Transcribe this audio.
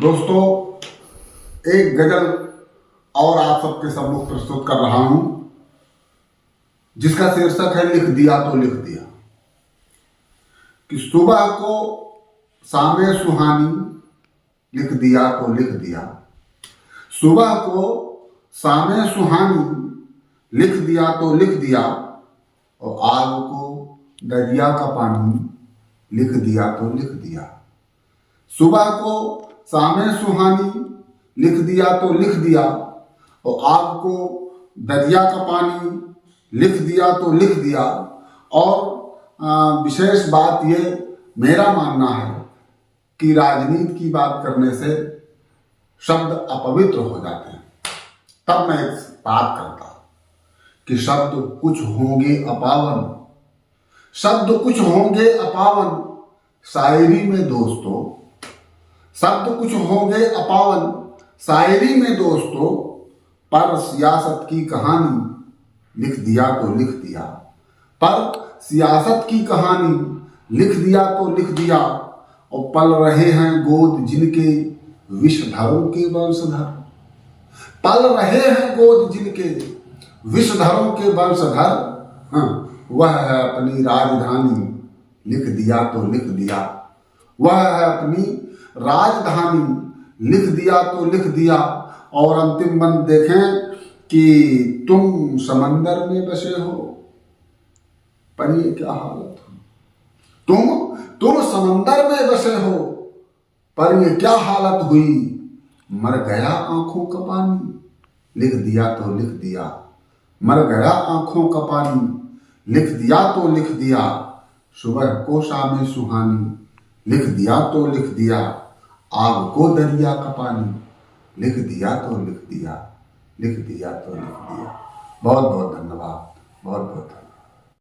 दोस्तों, एक गजल और आप सबके सम्मुख प्रस्तुत कर रहा हूं, जिसका शीर्षक है लिख दिया तो लिख दिया। कि सुबह को शामे सुहानी लिख दिया तो लिख दिया। सुबह को शामे सुहानी लिख दिया तो लिख दिया, और आग को दरिया का पानी लिख दिया तो लिख दिया। सुबह को शामे सुहानी लिख दिया तो लिख दिया, और आग को दरिया का पानी लिख दिया तो लिख दिया। और विशेष बात ये मेरा मानना है कि राजनीति की बात करने से शब्द अपवित्र हो जाते हैं। तब मैं एक बात करता कि शब्द कुछ होंगे अपावन, शब्द कुछ होंगे अपावन शायरी में दोस्तों, शब्द कुछ होंगे अपावन शायरी में दोस्तों, पर सियासत की कहानी लिख दिया तो लिख दिया। पर सियासत की कहानी लिख दिया तो लिख दिया, और पल रहे हैं गोद जिनके विषधरों के वंशधर। पल रहे हैं गोद जिनके विषधरों के वंशधर, वह है अपनी राजधानी लिख दिया तो लिख दिया। वह है अपनी राजधानी लिख दिया तो लिख दिया। और अंतिम बंद देखें कि तुम समंदर में बसे हो, पर ये क्या हालत हुई। तुम समंदर में बसे हो, पर ये क्या हालत हुई। मर गया आंखों का पानी लिख दिया तो लिख दिया। मर गया आंखों का पानी लिख दिया तो लिख दिया। सुबह को शामे सुहानी लिख दिया तो लिख दिया। आग को दरिया का पानी लिख दिया तो लिख दिया। लिख दिया तो लिख दिया। बहुत बहुत धन्यवाद। बहुत बहुत धन्यवाद।